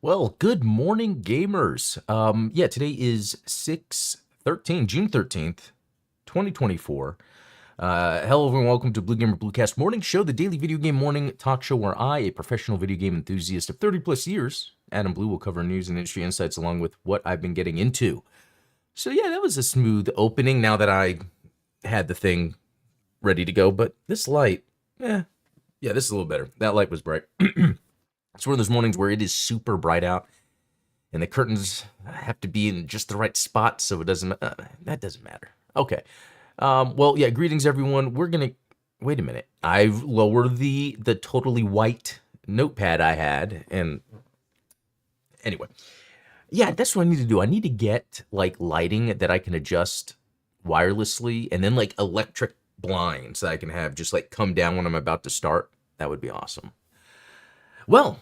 Well, good morning, gamers. Yeah, today is June 13th, 2024. Hello, everyone. Welcome to BlueGamer Bluecast Morning Show, the daily video game morning talk show where I, a professional video game enthusiast of 30 plus years, Adam Blue, will cover news and industry insights along with what I've been getting into. So yeah, that was a smooth opening now that I had the thing ready to go, but this light, yeah, this is a little better. That light was bright. It's one of those mornings where it is super bright out, and the curtains have to be in just the right spot, so it doesn't. That doesn't matter. Okay. Well, yeah. Greetings, everyone. We're gonna wait a minute. I've lowered the totally white notepad I had, and anyway, yeah, that's what I need to do. I need to get like lighting that I can adjust wirelessly, and then like electric blinds that I can have just like come down when I'm about to start. That would be awesome. Well,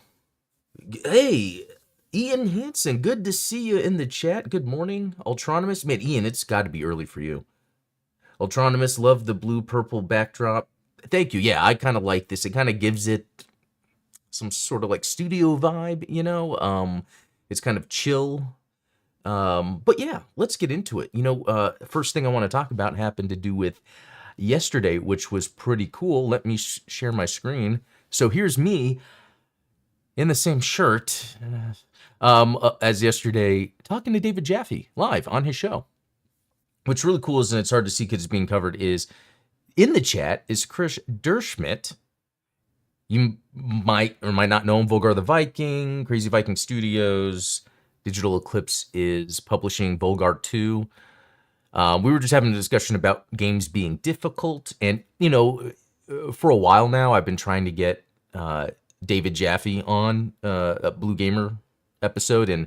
hey, Ian Hansen, good to see you in the chat. Good morning, Ultronomous. Man, Ian, it's got to be early for you. Ultronomous, love the blue-purple backdrop. Thank you. Yeah, I kind of like this. It kind of gives it some sort of like studio vibe, you know? It's kind of chill. But yeah, let's get into it. You know, first thing I want to talk about happened to do with yesterday, which was pretty cool. Let me share my screen. So here's me in the same shirt as yesterday, talking to David Jaffe live on his show. What's really cool is, and it's hard to see because it's being covered, is in the chat is Chris Derschmidt. You might or might not know him, Volgar the Viking, Crazy Viking Studios, Digital Eclipse is publishing Volgar 2. We were just having a discussion about games being difficult, and, you know, for a while now, I've been trying to get David Jaffe on a BlueGamer episode, and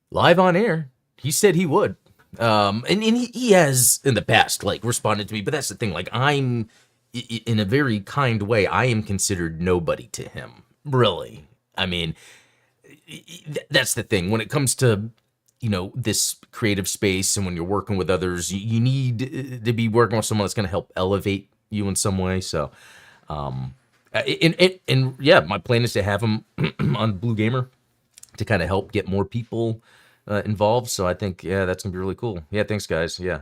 live on air, he said he would. And he has in the past like responded to me, but that's the thing. Like, I'm in a very kind way, I am considered nobody to him. Really, I mean, that's the thing when it comes to, you know, this creative space, and when you're working with others, you need to be working with someone that's going to help elevate you in some way. So, and yeah, my plan is to have him on BlueGamer to kind of help get more people involved. So I think, yeah, that's gonna be really cool. Yeah, thanks, guys. Yeah,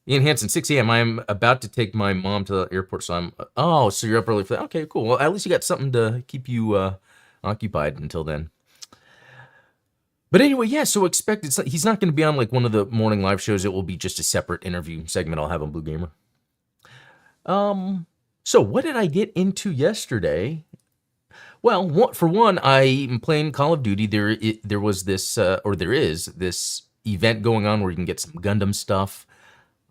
Ian Hansen, 6 a.m. I'm about to take my mom to the airport, so I'm. Oh, so you're up early for that? Okay, cool. Well, at least you got something to keep you occupied until then. But anyway, yeah. So expect he's not going to be on like one of the morning live shows. It will be just a separate interview segment I'll have on BlueGamer. So what did I get into yesterday? Well, for one, I'm playing Call of Duty. There was this, or there is this event going on where you can get some Gundam stuff.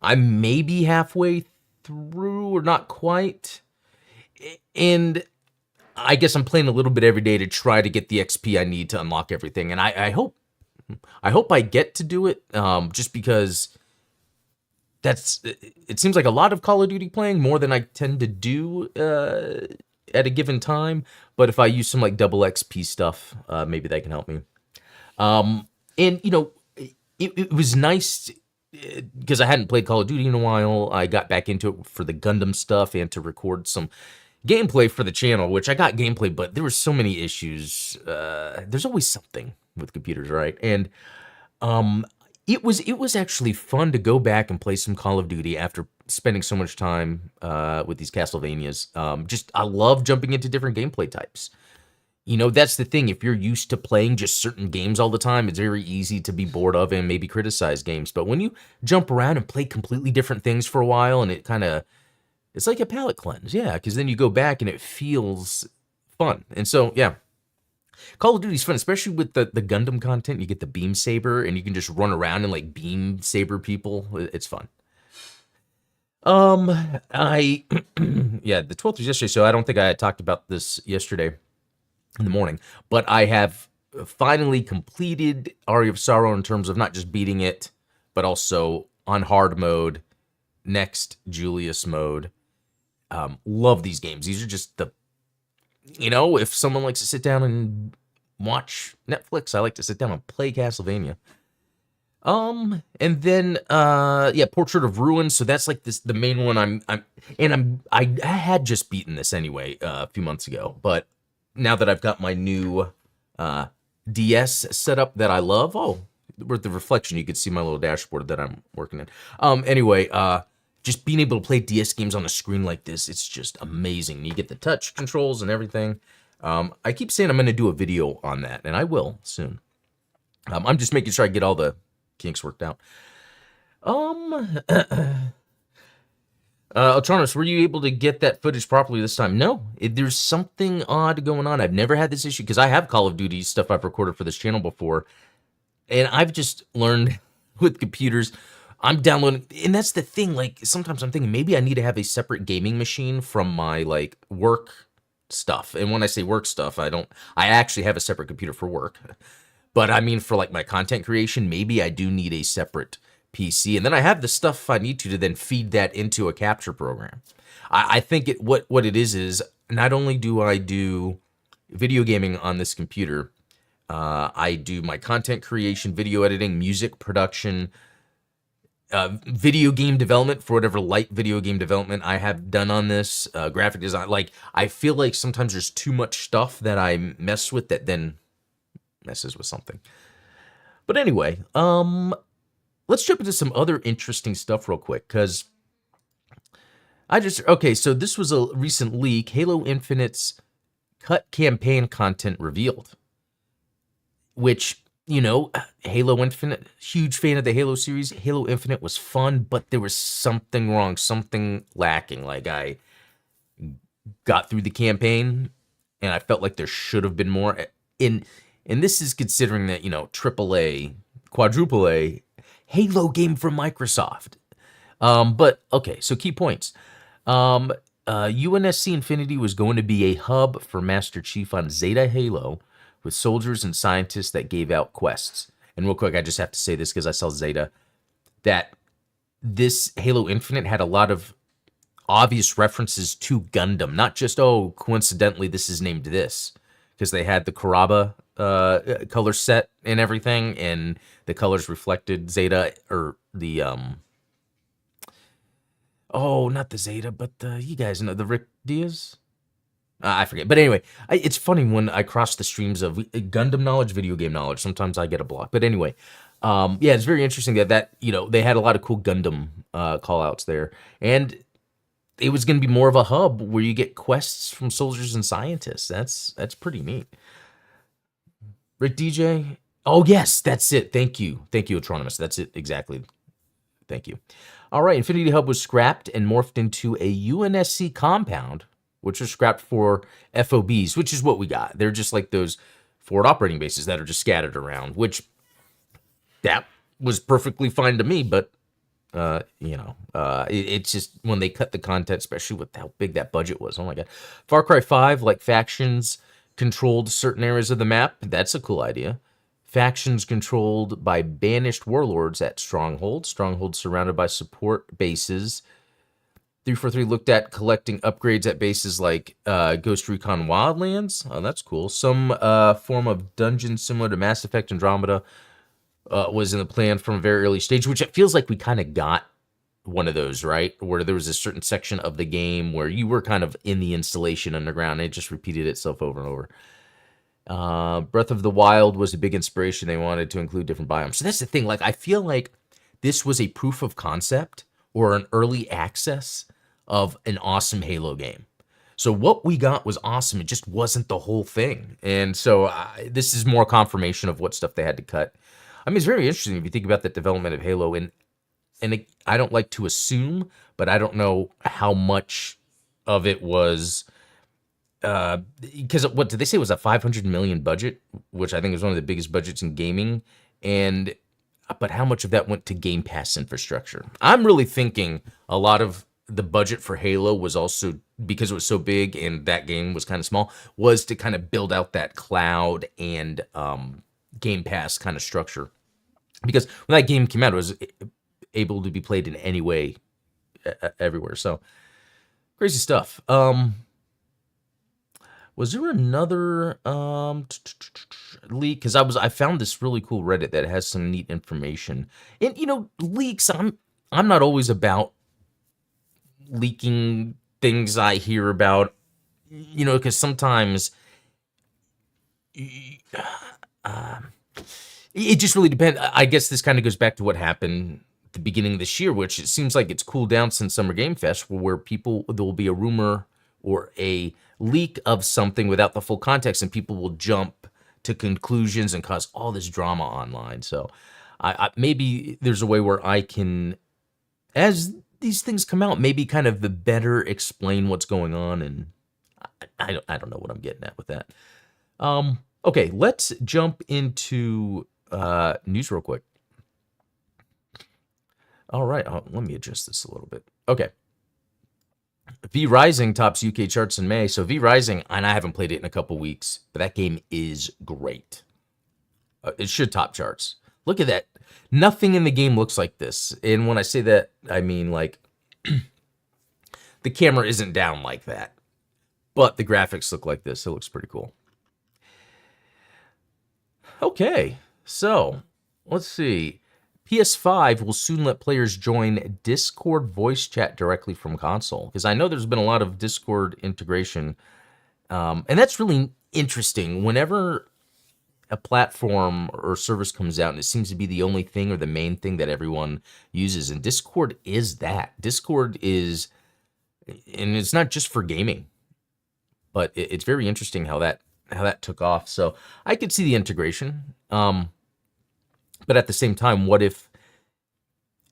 I'm maybe halfway through, or not quite. And I guess I'm playing a little bit every day to try to get the XP I need to unlock everything, and I hope I get to do it. Just because it seems like a lot of Call of Duty playing more than I tend to do at a given time. But if I use some like double XP stuff, maybe that can help me. And it was nice because I hadn't played Call of Duty in a while. I got back into it for the Gundam stuff and to record some gameplay for the channel, which I got gameplay, but there were so many issues. There's always something with computers, right? And it was actually fun to go back and play some Call of Duty after spending so much time with these Castlevanias. I love jumping into different gameplay types. That's the thing. If you're used to playing just certain games all the time, it's very easy to be bored of and maybe criticize games. But when you jump around and play completely different things for a while, and it's like a palate cleanse, yeah, because then you go back and it feels fun. And so, yeah, Call of Duty's fun, especially with the Gundam content. You get the beam saber, and you can just run around and like beam saber people. It's fun. Yeah, the 12th was yesterday, so I don't think I had talked about this yesterday in the morning, but I have finally completed Aria of Sorrow in terms of not just beating it, but also on hard mode, next Julius mode. Love these games. These are just if someone likes to sit down and watch Netflix, I like to sit down and play Castlevania. And then Portrait of Ruin. So that's like the main one. I had just beaten this anyway a few months ago, but now that I've got my new DS set up that I love, with the reflection, you can see my little dashboard that I'm working in. Anyway, just being able to play DS games on a screen like this, it's just amazing. You get the touch controls and everything. I keep saying I'm going to do a video on that, and I will soon. I'm just making sure I get all the kinks worked out. Ultronus, were you able to get that footage properly this time? No, there's something odd going on. I've never had this issue because I have Call of Duty stuff I've recorded for this channel before, and I've just learned with computers, I'm downloading, and that's the thing, like, sometimes I'm thinking maybe I need to have a separate gaming machine from my, like, work stuff. And when I say work stuff, I actually have a separate computer for work. But I mean, for, like, my content creation, maybe I do need a separate PC, and then I have the stuff I need to then feed that into a capture program. I think what it is not only do I do video gaming on this computer, I do my content creation, video editing, music production, video game development for whatever light video game development I have done on this, graphic design. Like, I feel like sometimes there's too much stuff that I mess with that then messes with something. But anyway, let's jump into some other interesting stuff real quick, because so this was a recent leak. Halo Infinite's cut campaign content revealed, which, Halo Infinite, huge fan of the Halo series. Halo Infinite was fun, but there was something wrong, something lacking. Like, I got through the campaign, and I felt like there should have been more. And this is considering that, AAA, quadruple A, Halo game from Microsoft. But okay, so key points. UNSC Infinity was going to be a hub for Master Chief on Zeta Halo, with soldiers and scientists that gave out quests. And real quick, I just have to say this because I saw Zeta, that this Halo Infinite had a lot of obvious references to Gundam, not just, coincidentally this is named this, because they had the Kuraba color set and everything, and the colors reflected Zeta, or the not the Zeta, but you guys know the Rick Diaz. I forget, but anyway, it's funny when I cross the streams of Gundam knowledge, video game knowledge. Sometimes I get a block, but anyway, it's very interesting that they had a lot of cool Gundam call outs there, and it was going to be more of a hub where you get quests from soldiers and scientists. That's pretty neat. Rick DJ. Oh, yes, that's it. Thank you, Atronimus. That's it, exactly. Thank you. All right, Infinity Hub was scrapped and morphed into a UNSC compound, which was scrapped for FOBs, which is what we got. They're just like those forward operating bases that are just scattered around, which that was perfectly fine to me, but It's just when they cut the content, especially with how big that budget was. Oh my god, Far Cry 5, like factions controlled certain areas of the map. That's a cool idea. Factions controlled by banished warlords at strongholds. Strongholds surrounded by support bases. 343 looked at collecting upgrades at bases like Ghost Recon Wildlands. Oh, that's cool. Some form of dungeon similar to Mass Effect Andromeda was in the plan from a very early stage, which it feels like we kind of got one of those, right? Where there was a certain section of the game where you were kind of in the installation underground, and it just repeated itself over and over. Breath of the Wild was a big inspiration. They wanted to include different biomes. So that's the thing. Like, I feel like this was a proof of concept or an early access of an awesome Halo game. So what we got was awesome. It just wasn't the whole thing. And so this is more confirmation of what stuff they had to cut. I mean, it's very interesting if you think about the development of Halo. And I don't like to assume, but I don't know how much of it was... because what did they say it was a 500 million budget, which I think is one of the biggest budgets in gaming. But how much of that went to Game Pass infrastructure? I'm really thinking a lot of the budget for Halo was also, because it was so big and that game was kind of small, was to kind of build out that cloud and Game Pass kind of structure. Because when that game came out, it was able to be played in any way, everywhere. So crazy stuff. Was there another leak? Because I found this really cool Reddit that has some neat information. And leaks. I'm not always about leaking things I hear about. Because sometimes it just really depends. I guess this kind of goes back to what happened at the beginning of this year, which it seems like it's cooled down since Summer Game Fest, where there will be a rumor or a leak of something without the full context, and people will jump to conclusions and cause all this drama online. So I maybe there's a way where I can, as these things come out, maybe kind of the better explain what's going on. And I don't know what I'm getting at with that. Okay, let's jump into news real quick. All right, let me adjust this a little bit. Okay. V Rising tops UK charts in May. So V Rising, and I haven't played it in a couple weeks, but that game is great. It should top charts. Look at that. Nothing in the game looks like this. And when I say that, I mean like the camera isn't down like that, but the graphics look like this. It looks pretty cool. Okay, so let's see. PS5 will soon let players join Discord voice chat directly from console. Because I know there's been a lot of Discord integration. And that's really interesting. Whenever a platform or service comes out and it seems to be the only thing or the main thing that everyone uses. And Discord is that. Discord is, and it's not just for gaming, but it's very interesting how that took off. So I could see the integration. But at the same time, what if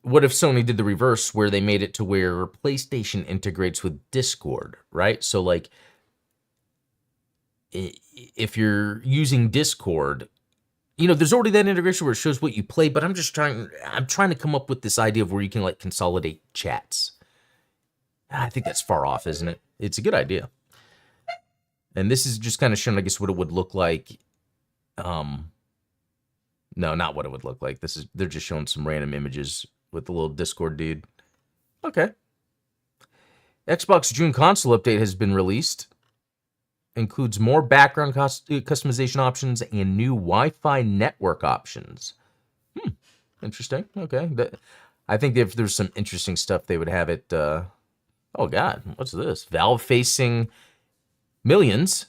Sony did the reverse, where they made it to where PlayStation integrates with Discord, right? So like, if you're using Discord, there's already that integration where it shows what you play, but I'm trying to come up with this idea of where you can like consolidate chats. I think that's far off, isn't it? It's a good idea. And this is just kind of showing, I guess, what it would look like. No, not what it would look like. They're just showing some random images with the little Discord dude. Okay. Xbox June console update has been released. Includes more background customization options and new Wi-Fi network options. Interesting. Okay. I think if there's some interesting stuff, they would have it. Oh, God. What's this? Valve facing millions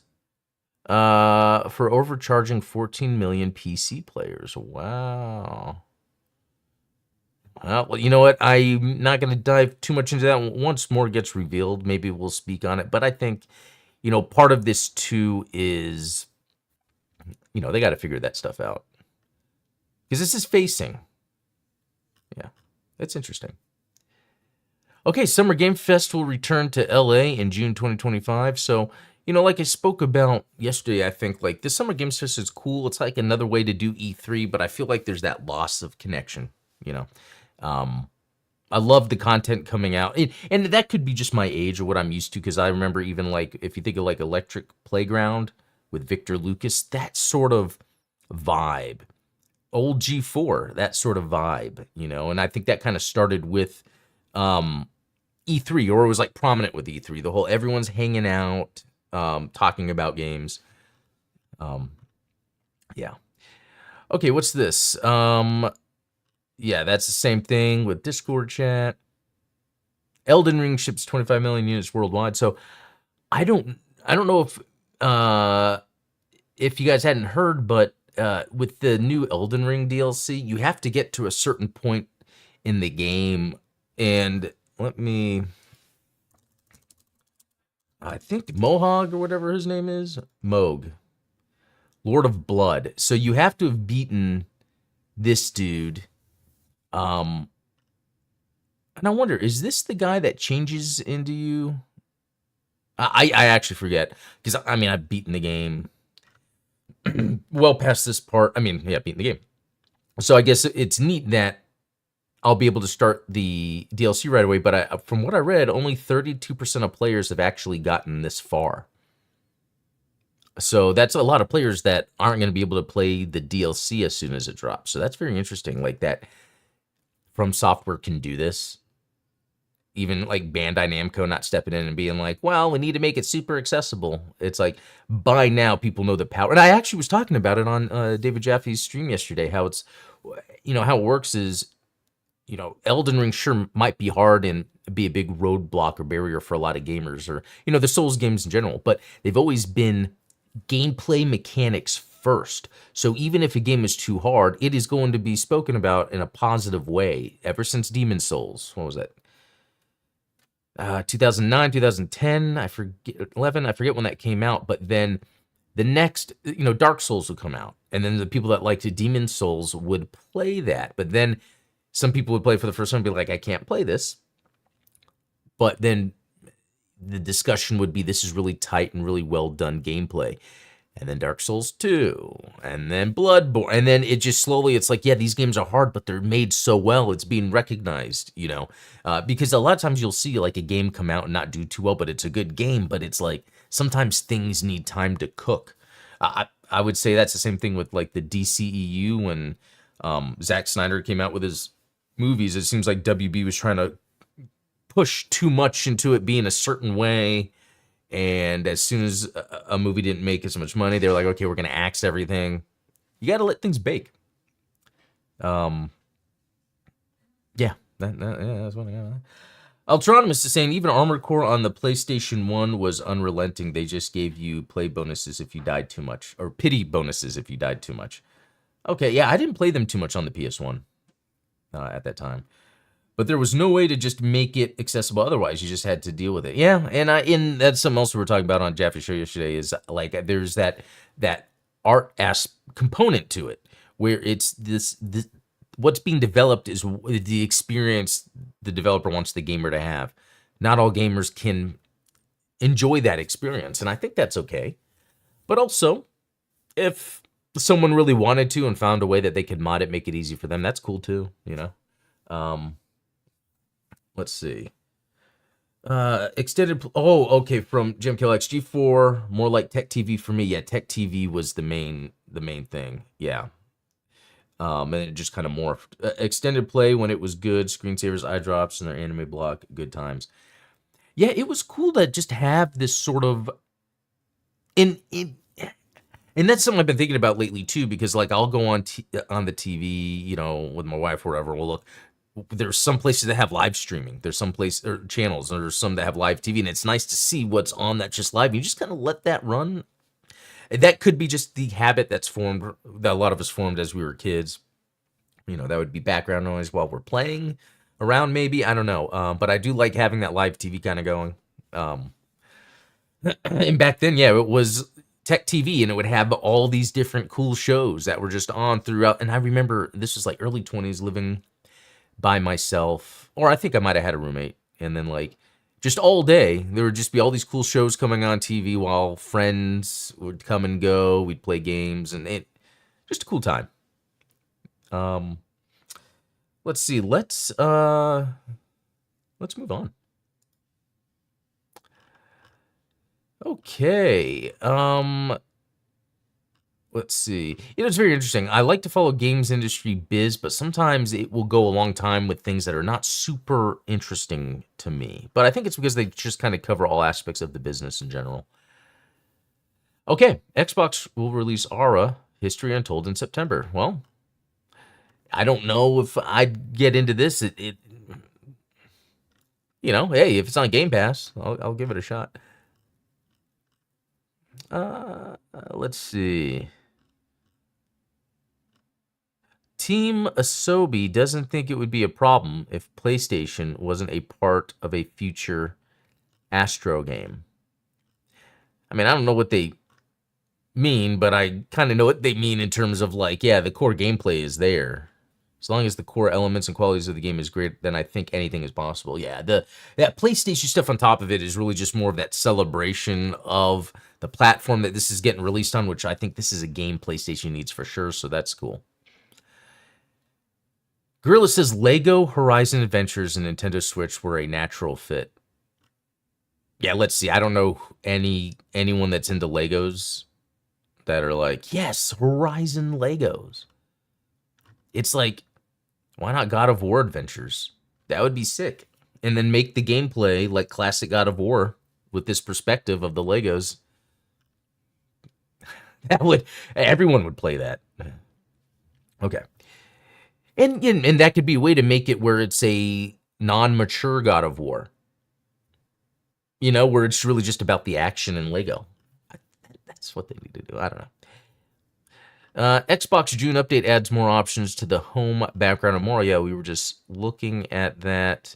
for overcharging 14 million PC players. Wow. Well, you know what? I'm not going to dive too much into that. Once more gets revealed, maybe we'll speak on it. But I think, part of this too is, they got to figure that stuff out. Because this is facing. Yeah, that's interesting. Okay, Summer Game Fest will return to LA in June 2025. So, like I spoke about yesterday, I think like this Summer Games Fest is cool. It's like another way to do E3, but I feel like there's that loss of connection, I love the content coming out, and that could be just my age or what I'm used to. Because I remember even like if you think of like Electric Playground with Victor Lucas, that sort of vibe, old G4, that sort of vibe, you know. And I think that kind of started with E3, or it was like prominent with E3. The whole everyone's hanging out, talking about games. Yeah. Okay, what's this? Yeah, that's the same thing with Discord chat. Elden Ring ships 25 million units worldwide. So I don't know if you guys hadn't heard, but with the new Elden Ring DLC, you have to get to a certain point in the game, and I think Mohog or whatever his name is, Moog, Lord of Blood. So you have to have beaten this dude. And I wonder, is this the guy that changes into you? I actually forget, because I mean I've beaten the game well past this part. I mean, yeah, beaten the game. So I guess it's neat that I'll be able to start the DLC right away. But from what I read, only 32% of players have actually gotten this far. So that's a lot of players that aren't going to be able to play the DLC as soon as it drops. So that's very interesting. Like that, From Software can do this. Even like Bandai Namco not stepping in and being like, well, we need to make it super accessible. It's like, by now, people know the power. And I actually was talking about it on David Jaffe's stream yesterday, how it's, how it works is, Elden Ring sure might be hard and be a big roadblock or barrier for a lot of gamers, or, the Souls games in general, but they've always been gameplay mechanics first. So even if a game is too hard, it is going to be spoken about in a positive way ever since Demon's Souls. What was that? 2009, 2010, I forget, 11, I forget when that came out, but then the next, Dark Souls would come out, and then the people that liked Demon's Souls would play that, but then some people would play for the first time and be like, I can't play this, but then the discussion would be, this is really tight and really well done gameplay. And then Dark Souls 2, and then Bloodborne, and then it just slowly, it's like, yeah, these games are hard, but they're made so well, it's being recognized, because a lot of times you'll see like a game come out and not do too well, but it's a good game, but it's like, sometimes things need time to cook. I would say that's the same thing with like the DCEU when Zack Snyder came out with his movies. It seems like WB was trying to push too much into it being a certain way. And as soon as a movie didn't make as much money, they were like, okay, we're going to axe everything. You got to let things bake. Yeah, that's what I got. Ultronymous is saying, even Armored Core on the PlayStation 1 was unrelenting. They just gave you play bonuses if you died too much, or pity bonuses if you died too much. Okay, yeah, I didn't play them too much on the PS1 at that time. But there was no way to just make it accessible otherwise. You just had to deal with it. Yeah, and that's something else we were talking about on Jaffe's show yesterday, is like there's that art component to it, where it's this what's being developed is the experience the developer wants the gamer to have. Not all gamers can enjoy that experience, and I think that's okay. But also, if someone really wanted to and found a way that they could mod it, make it easy for them, that's cool too, Let's see. Okay, from Jim Killex, G4, more like Tech TV for me. Yeah, Tech TV was the main thing. Yeah. And it just kind of morphed. Extended play when it was good, screensavers, eye drops, and their anime block, good times. Yeah, it was cool to just have this sort of and that's something I've been thinking about lately too, because like I'll go on the TV, with my wife or whatever. We'll look. There's some places that have live streaming. There's some place or channels, and there's some that have live TV, and it's nice to see what's on that just live. You just kind of let that run. That could be just the habit that's formed, that a lot of us formed as we were kids. That would be background noise while we're playing around, maybe. I don't know. But I do like having that live TV kind of going. And back then, yeah, it was Tech TV, and it would have all these different cool shows that were just on throughout. And I remember this was like early 20s, living by myself, or I think I might have had a roommate, and then like just all day there would just be all these cool shows coming on TV while friends would come and go. We'd play games, and it just a cool time. Let's see. let's move on. Okay. Let's see. It's very interesting. I like to follow games industry biz, but sometimes it will go a long time with things that are not super interesting to me. But I think it's because they just kind of cover all aspects of the business in general. Okay, Xbox will release Aura History Untold in September. Well, I don't know if I'd get into this. Hey, if it's on Game Pass, I'll give it a shot. Let's see. Team Asobi doesn't think it would be a problem if PlayStation wasn't a part of a future Astro game. I mean, I don't know what they mean, but I kind of know what they mean in terms of like, yeah, the core gameplay is there. As long as the core elements and qualities of the game is great, then I think anything is possible. Yeah, that PlayStation stuff on top of it is really just more of that celebration of the platform that this is getting released on, which I think this is a game PlayStation needs for sure, so that's cool. Gorilla says Lego Horizon Adventures and Nintendo Switch were a natural fit. Yeah, let's see. I don't know anyone that's into Legos that are like, yes, Horizon Legos. It's like, why not God of War Adventures? That would be sick. And then make the gameplay like classic God of War with this perspective of the Legos. Everyone would play that. Okay. And that could be a way to make it where it's a non-mature God of War. Where it's really just about the action and Lego. That's what they need to do. I don't know. Xbox June update adds more options to the home background of more. Yeah, we were just looking at that.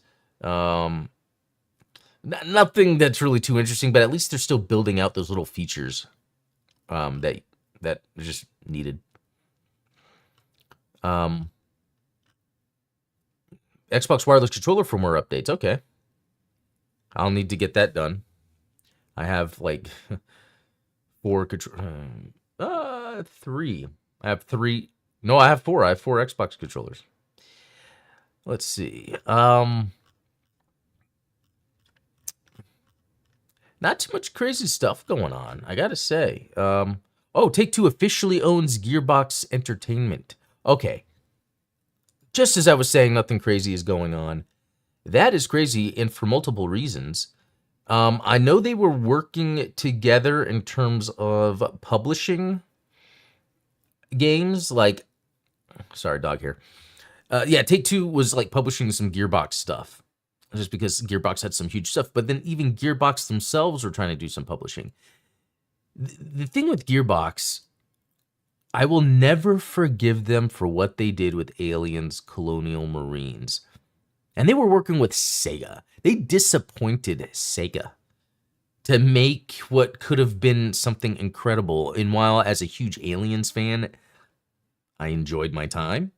Nothing that's really too interesting, but at least they're still building out those little features that are just needed. Xbox wireless controller firmware updates. Okay. I'll need to get that done. I have like 4 3. I have 3. No, I have 4. I have 4 Xbox controllers. Let's see. Not too much crazy stuff going on, I gotta say. Take-Two officially owns Gearbox Entertainment. Okay. Just as I was saying, nothing crazy is going on. That is crazy, and for multiple reasons. I know they were working together in terms of publishing games. Like, sorry, dog here. Take-Two was like publishing some Gearbox stuff, just because Gearbox had some huge stuff. But then even Gearbox themselves were trying to do some publishing. The thing with Gearbox, I will never forgive them for what they did with Aliens Colonial Marines. And they were working with Sega. They disappointed Sega to make what could have been something incredible. And while as a huge Aliens fan, I enjoyed my time,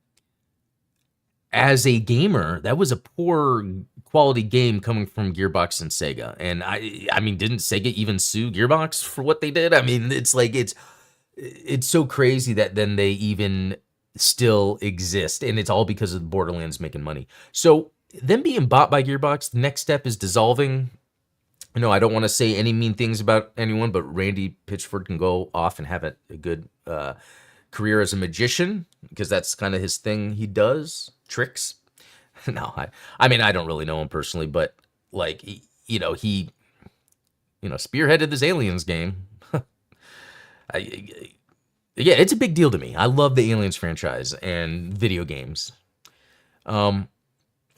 as a gamer, that was a poor quality game coming from Gearbox and Sega. And I mean, didn't Sega even sue Gearbox for what they did? I mean, it's like, it's so crazy that then they even still exist. And it's all because of Borderlands making money. So them being bought by Gearbox, the next step is dissolving. I don't want to say any mean things about anyone, but Randy Pitchford can go off and have a good career as a magician, because that's kind of his thing. He does tricks. No, I mean, I don't really know him personally, but like, he spearheaded this Aliens game. Yeah, it's a big deal to me. I love the Aliens franchise and video games.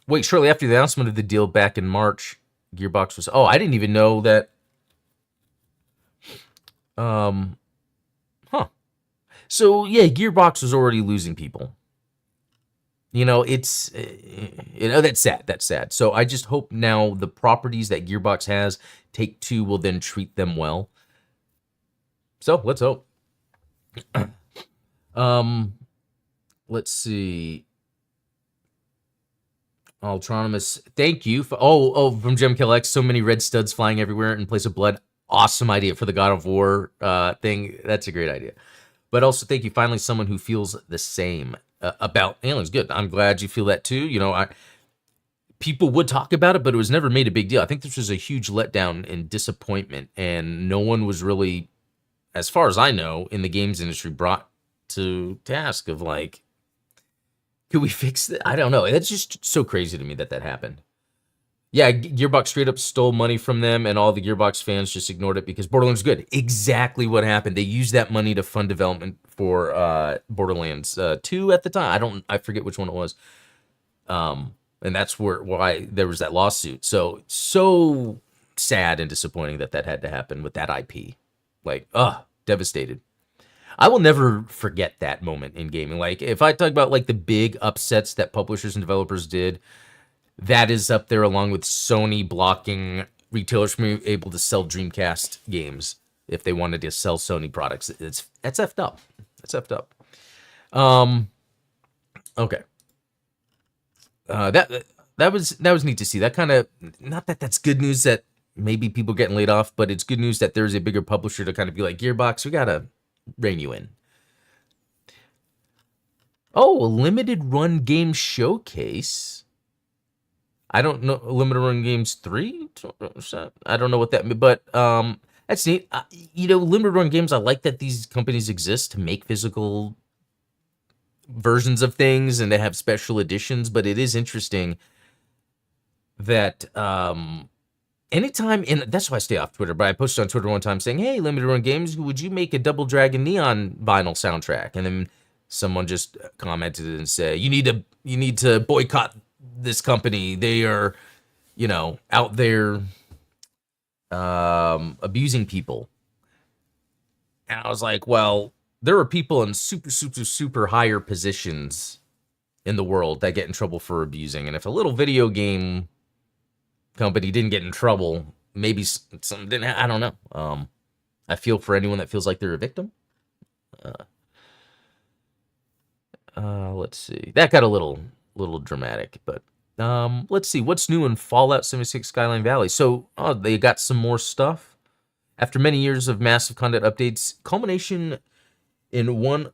Wait, shortly after the announcement of the deal back in March, Gearbox was... Oh, I didn't even know that... So, yeah, Gearbox was already losing people. It's... that's sad. That's sad. So I just hope now the properties that Gearbox has, Take-Two will then treat them well. So, let's hope. Let's see... Ultronymous, thank you for from GemKillX, so many red studs flying everywhere in place of blood. Awesome idea for the God of War thing. That's a great idea. But also, thank you. Finally, someone who feels the same about Aliens. Good. I'm glad you feel that too. people would talk about it, but it was never made a big deal. I think this was a huge letdown and disappointment, and no one was really, as far as I know, in the games industry brought to task of like, could we fix it? I don't know. That's just so crazy to me that happened. Yeah, Gearbox straight up stole money from them, and all the Gearbox fans just ignored it because Borderlands was good. Exactly what happened. They used that money to fund development for Borderlands 2 at the time. I forget which one it was. And that's why there was that lawsuit. So sad and disappointing that had to happen with that IP. Like, devastated. I will never forget that moment in gaming. Like, if I talk about like the big upsets that publishers and developers did, that is up there along with Sony blocking retailers from being able to sell Dreamcast games if they wanted to sell Sony products. That's effed up. That's effed up. Okay. That was neat to see. That kind of, not that that's good news that maybe people getting laid off, but it's good news that there's a bigger publisher to kind of be like, Gearbox, we gotta rein you in. Oh, a limited run game showcase. I don't know, limited run games 3. I don't know what that means, but that's neat. Limited run games. I like that these companies exist to make physical versions of things and they have special editions. But it is interesting that anytime, and that's why I stay off Twitter. But I posted on Twitter one time saying, "Hey, limited run games, would you make a Double Dragon Neon vinyl soundtrack?" And then someone just commented and said, "You need to boycott this company. They are, out there abusing people." And I was like, well, there are people in super, super, super higher positions in the world that get in trouble for abusing. And if a little video game company didn't get in trouble, maybe some didn't. I don't know. I feel for anyone that feels like they're a victim. Let's see. That got a little dramatic, but let's see what's new in Fallout 76 Skyline Valley. So they got some more stuff after many years of massive content updates, culminating in one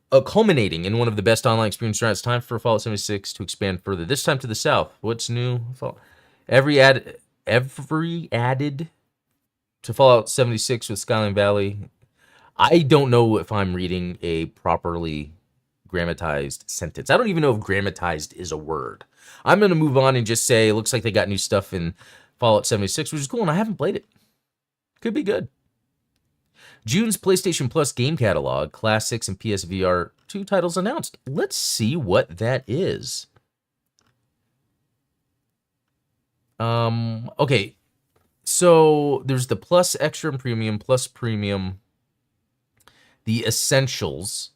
of the best online experiences. It's time for Fallout 76 to expand further, this time to the south. What's new? Every added to Fallout 76 with Skyline Valley. I don't know if I'm reading a properly grammatized sentence. I don't even know if grammatized is a word. I'm going to move on and just say it looks like they got new stuff in Fallout 76, which is cool, and I haven't played it. Could be good. June's PlayStation Plus game catalog, Classics and PSVR 2 titles announced. Let's see what that is. Okay. So there's the Plus, Extra, and Premium, Plus Premium, the Essentials.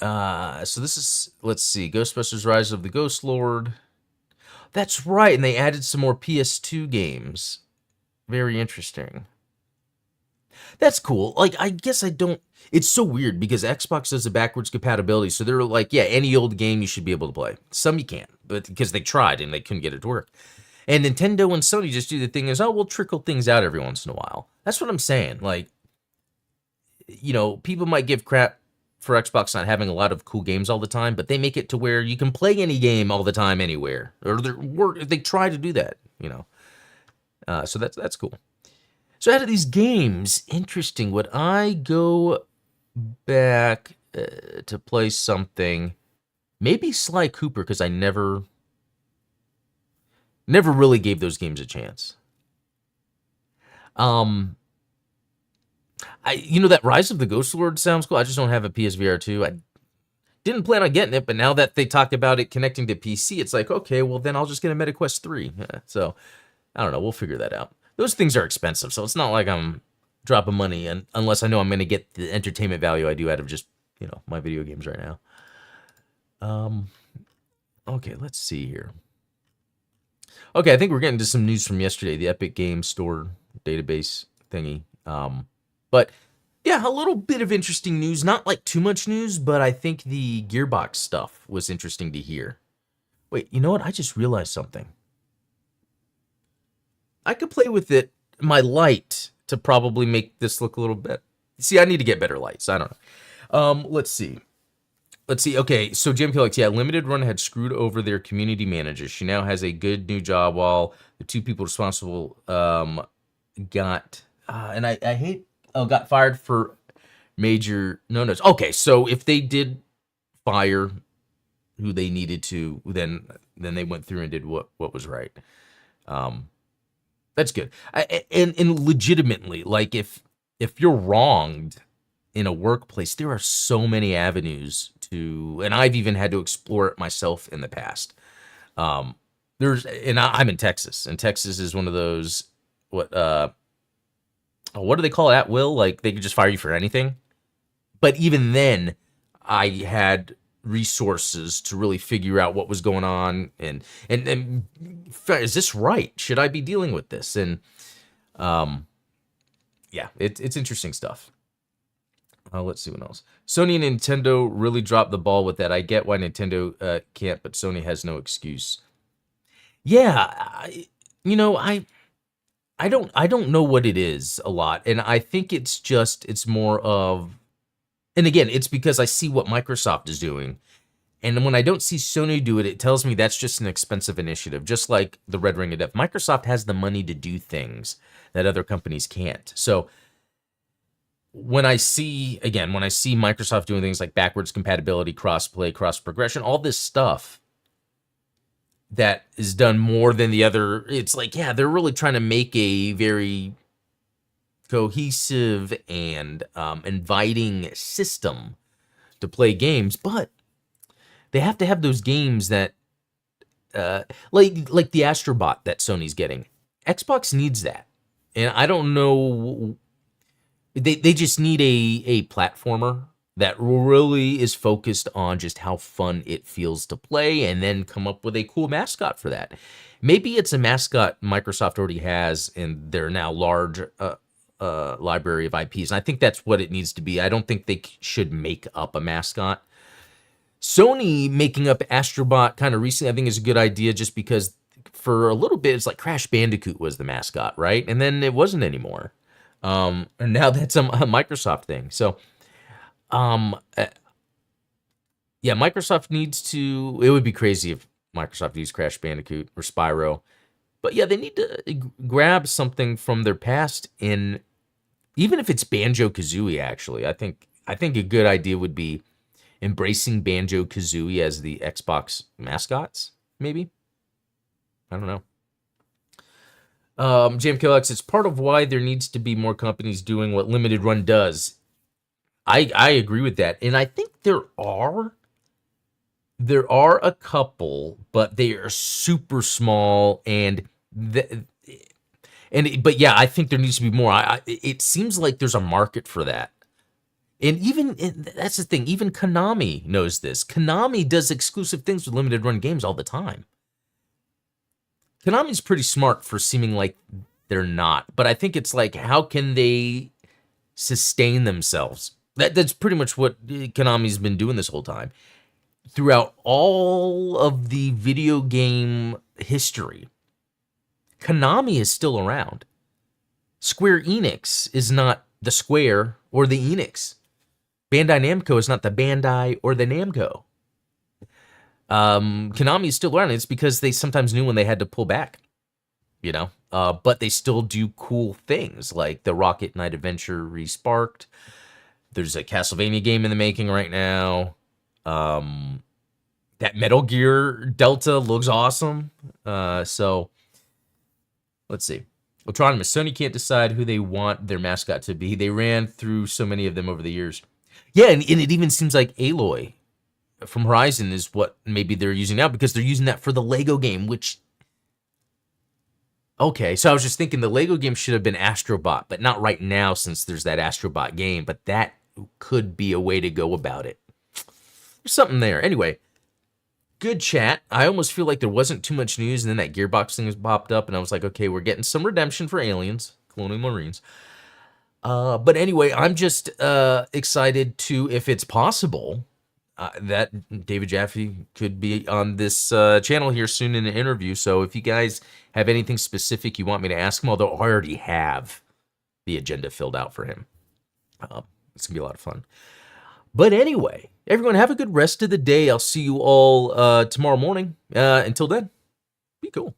So this is, let's see, Ghostbusters Rise of the Ghost Lord. That's right, and they added some more PS2 games. Very interesting. That's cool. Like, I guess I don't... It's so weird because Xbox does a backwards compatibility, so they're like, yeah, any old game you should be able to play. Some you can't, but because they tried and they couldn't get it to work. And Nintendo and Sony just do the thing is, we'll trickle things out every once in a while. That's what I'm saying. Like, people might give crap for Xbox not having a lot of cool games all the time, but they make it to where you can play any game all the time anywhere. Or they try to do that, So that's cool. So out of these games, interesting, would I go back to play something, maybe Sly Cooper, because I never really gave those games a chance. That Rise of the Ghost Lord sounds cool. I just don't have a PSVR 2. I didn't plan on getting it, but now that they talk about it connecting to PC, it's like, okay, well then I'll just get a MetaQuest 3. So, I don't know, we'll figure that out. Those things are expensive, so it's not like I'm dropping money unless I know I'm going to get the entertainment value I do out of just, my video games right now. Okay, let's see here. Okay, I think we're getting to some news from yesterday, the Epic Games Store database thingy. But yeah, a little bit of interesting news. Not like too much news, but I think the Gearbox stuff was interesting to hear. Wait, you know what? I just realized something. I could play with my light to probably make this look a little bit. See, I need to get better lights. I don't know. Let's see. let's see. Okay, so Jim Felix, yeah, Limited Run had screwed over their community manager. She now has a good new job while the two people responsible got and I hate got fired for major no-nos. Okay, so if they did fire who they needed to, then they went through and did what was right. That's good. And legitimately, like if you're wronged in a workplace, there are so many avenues to, and I've even had to explore it myself in the past. I'm in Texas, and Texas is one of those what do they call it, at will? Like they could just fire you for anything. But even then, I had resources to really figure out what was going on and is this right? Should I be dealing with this? And yeah, it's interesting stuff. Let's see what else. Sony and Nintendo really dropped the ball with that. I get why Nintendo can't, but Sony has no excuse. Yeah, I don't know what it is a lot, and I think it's more of, and again, it's because I see what Microsoft is doing, and when I don't see Sony do it, it tells me that's just an expensive initiative, just like the Red Ring of Death. Microsoft has the money to do things that other companies can't. So when I see Microsoft doing things like backwards compatibility, cross-play, cross-progression, all this stuff that is done more than the other, it's like, yeah, they're really trying to make a very cohesive and inviting system to play games, but they have to have those games that like the Astrobot that Sony's getting. Xbox needs that, and I don't know, they just need a platformer that really is focused on just how fun it feels to play, and then come up with a cool mascot for that. Maybe it's a mascot Microsoft already has in their now large library of IPs, and I think that's what it needs to be. I don't think they should make up a mascot. Sony making up Astrobot kind of recently, I think, is a good idea, just because for a little bit it's like Crash Bandicoot was the mascot, right? And then it wasn't anymore. And now that's a Microsoft thing. So yeah, Microsoft needs to, it would be crazy if Microsoft used Crash Bandicoot or Spyro. But yeah, they need to grab something from their past, in, even if it's Banjo-Kazooie, actually. I think a good idea would be embracing Banjo-Kazooie as the Xbox mascots, maybe. I don't know. JMKLX, it's part of why there needs to be more companies doing what Limited Run does. I agree with that. And I think there are a couple, but they are super small, but yeah, I think there needs to be more. It seems like there's a market for that. And that's the thing, even Konami knows this. Konami does exclusive things with limited run games all the time. Konami's pretty smart for seeming like they're not, but I think it's like, how can they sustain themselves? That's pretty much what Konami's been doing this whole time. Throughout all of the video game history, Konami is still around. Square Enix is not the Square or the Enix. Bandai Namco is not the Bandai or the Namco. Konami is still around. It's because they sometimes knew when they had to pull back, but they still do cool things, like the Rocket Knight Adventure Resparked. There's a Castlevania game in the making right now. That Metal Gear Delta looks awesome. So let's see. Autonomous. Sony can't decide who they want their mascot to be. They ran through so many of them over the years. Yeah, and it even seems like Aloy from Horizon is what maybe they're using now, because they're using that for the Lego game, which... Okay, so I was just thinking the Lego game should have been Astrobot, but not right now since there's that Astrobot game, but that could be a way to go about it. There's something there. Anyway, good chat. I almost feel like there wasn't too much news, and then that Gearbox thing was popped up, and I was like, okay, we're getting some redemption for Aliens, Colonial Marines. But anyway, I'm just excited to, if it's possible, that David Jaffe could be on this channel here soon in an interview. So if you guys have anything specific you want me to ask him, although I already have the agenda filled out for him, it's going to be a lot of fun. But anyway, Everyone, have a good rest of the day. I'll see you all tomorrow morning. Until then, be cool.